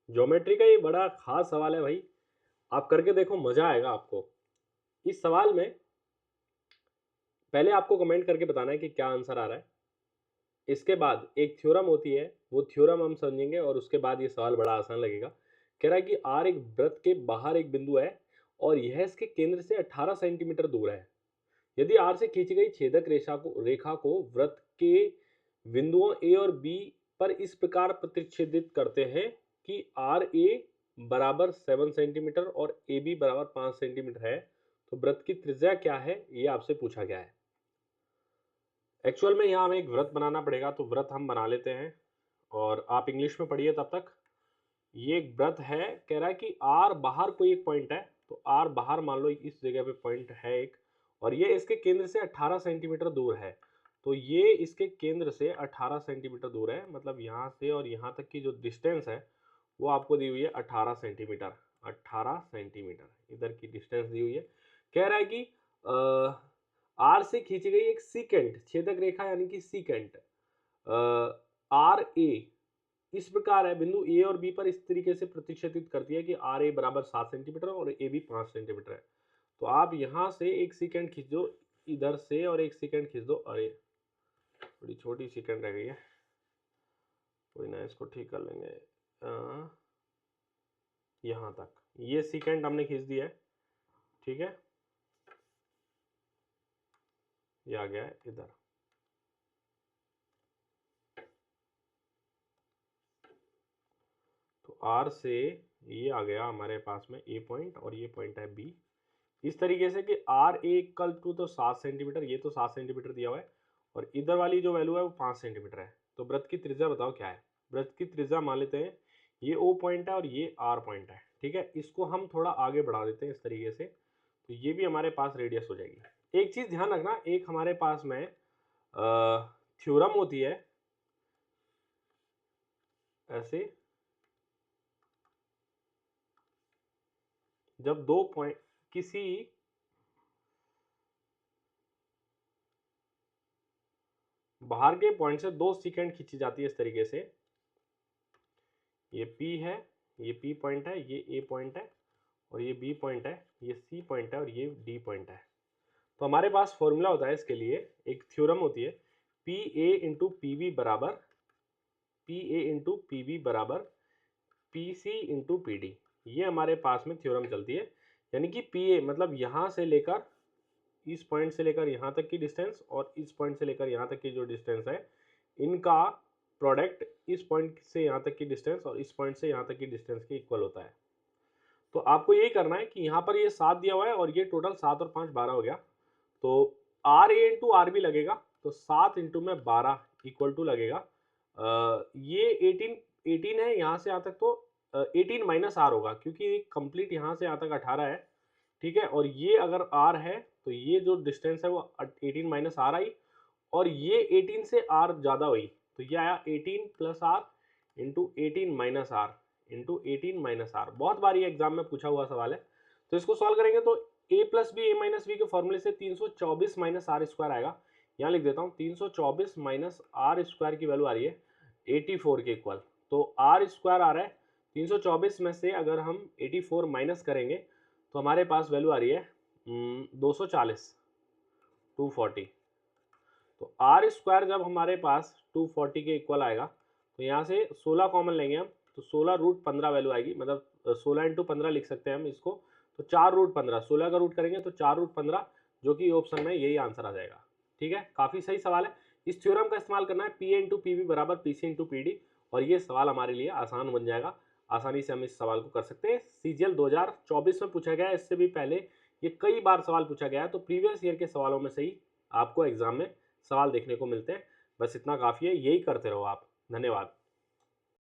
Geometry का ये बड़ा खास सवाल है भाई। आप करके देखो, मजा आएगा आपको। इस सवाल में पहले आपको कमेंट करके बताना है कि क्या आंसर आ रहा है। इसके बाद एक थ्योरम होती है, वो थ्योरम हम समझेंगे और उसके बाद ये सवाल बड़ा आसान लगेगा। कह रहा है कि आर एक वृत्त के बाहर एक बिंदु है और यह इसके केंद्र से 18 सेंटीमीटर दूर है। यदि आर से खींची गई छेदक रेखा को वृत्त के बिंदुओं ए और बी पर इस प्रकार प्रतिच्छेदित करते हैं कि आर ए बराबर 7 सेंटीमीटर और ए बी बराबर 5 सेंटीमीटर है, तो वृत्त की त्रिज्या क्या है, ये आपसे पूछा गया है। एक्चुअल में यहाँ हमें एक वृत्त बनाना पड़ेगा, तो वृत्त हम बना लेते हैं और आप इंग्लिश में पढ़िए तब तक। ये एक वृत्त है, कह रहा है कि आर बाहर कोई एक पॉइंट है, तो आर बाहर मान लो इस जगह पे पॉइंट है एक, और ये इसके केंद्र से 18 सेंटीमीटर दूर है। तो ये इसके केंद्र से 18 सेंटीमीटर दूर है, मतलब यहाँ से और यहाँ तक की जो डिस्टेंस है वो आपको दी हुई है 18 सेंटीमीटर। 18 सेंटीमीटर इधर की डिस्टेंस दी हुई है। कह रहा है कि आर से खींची गई एक सीकेंट छेदक रेखा यानी कि सीकेंट आर ए इस प्रकार है, बिंदु ए और बी पर इस तरीके से प्रतिच्छेदित करती है कि आर ए बराबर 7 सेंटीमीटर और ए बी 5 सेंटीमीटर है। तो आप यहां से एक सेकेंड खींच दो इधर से और एक सेकेंड खींच दो। अरे थोड़ी छोटी सेकेंड रह गई है, कोई ना, इसको ठीक कर लेंगे। यहां तक ये सेकेंड हमने खींच दिया है, ठीक है, ये आ गया है इधर। तो आर से ये आ गया हमारे पास में ए पॉइंट और ये पॉइंट है बी, इस तरीके से कि आर ए इक्वल टू तो 7 सेंटीमीटर, ये तो 7 सेंटीमीटर दिया हुआ है और इधर वाली जो वैल्यू है वो 5 सेंटीमीटर है। तो वृत्त की त्रिज्या बताओ क्या है। वृत्त की त्रिज्या मान लेते हैं ये ओ पॉइंट है और ये आर पॉइंट है, ठीक है। इसको हम थोड़ा आगे बढ़ा देते हैं इस तरीके से, तो ये भी हमारे पास रेडियस हो जाएगी। एक चीज ध्यान रखना, एक हमारे पास में थ्योरम होती है ऐसे, जब दो पॉइंट किसी बाहर के पॉइंट से दो सेकेंड खींची जाती है इस तरीके से, ये P है, ये P पॉइंट है, ये A पॉइंट है और ये B पॉइंट है, ये C पॉइंट है और ये D पॉइंट है। तो हमारे पास फॉर्मूला होता है इसके लिए, एक थ्योरम होती है, PA इंटू PB बराबर PC इंटू PD। ये हमारे पास में थ्योरम चलती है, यानी कि PA मतलब यहाँ से लेकर इस पॉइंट से लेकर यहाँ तक की डिस्टेंस और इस पॉइंट से लेकर यहाँ तक की जो डिस्टेंस है, इनका प्रोडक्ट इस पॉइंट से यहाँ तक की डिस्टेंस और इस पॉइंट से यहाँ तक की डिस्टेंस के इक्वल होता है। तो आपको यही करना है कि यहाँ पर ये 7 दिया हुआ है और ये टोटल 7 और 5 12 हो गया, तो R A into R B लगेगा, तो 7 इंटू में 12 इक्वल टू लगेगा ये 18 है यहाँ से यहाँ तक, तो 18 माइनस आर होगा क्योंकि कंप्लीट यहाँ से यहाँ तक 18 है, ठीक है। और ये अगर आर है तो ये जो डिस्टेंस है वो 18 माइनस आर आई, और ये 18 से आर ज़्यादा हुई, तो ये आया 18 plus R into 18 minus R into 18 minus R. बहुत बार ये एग्जाम में पूछा हुआ सवाल है, तो इसको सॉल्व करेंगे तो ए प्लस बी ए माइनस बी के फॉर्मूले से 324 माइनस आर स्क्वायर आएगा। यहाँ लिख देता हूँ 324 माइनस आर स्क्वायर की वैल्यू आ रही है 84 के इक्वल। तो आर स्क्वायर आ रहा है 324 में से अगर हम 84 माइनस करेंगे तो हमारे पास वैल्यू आ रही है 240 240। तो आर स्क्वायर जब हमारे पास 240 के इक्वल आएगा तो यहाँ से 16 कॉमन लेंगे हम, तो 16√15 वैल्यू आएगी, मतलब 16 इंटू 15 लिख सकते हैं हम इसको, तो 4√15, 16 का रूट करेंगे तो 4√15, जो कि ऑप्शन में यही आंसर आ जाएगा। ठीक है, काफ़ी सही सवाल है। इस थ्योरम का इस्तेमाल करना है, P A into P B बराबर P C into P D, और ये सवाल हमारे लिए आसान बन जाएगा। आसानी से हम इस सवाल को कर सकते हैं। सीजीएल 2024 में पूछा गया है, इससे भी पहले ये कई बार सवाल पूछा गया है, तो प्रीवियस ईयर के सवालों में से ही आपको एग्जाम में सवाल देखने को मिलते हैं। बस इतना काफ़ी है, यही करते रहो आप। धन्यवाद।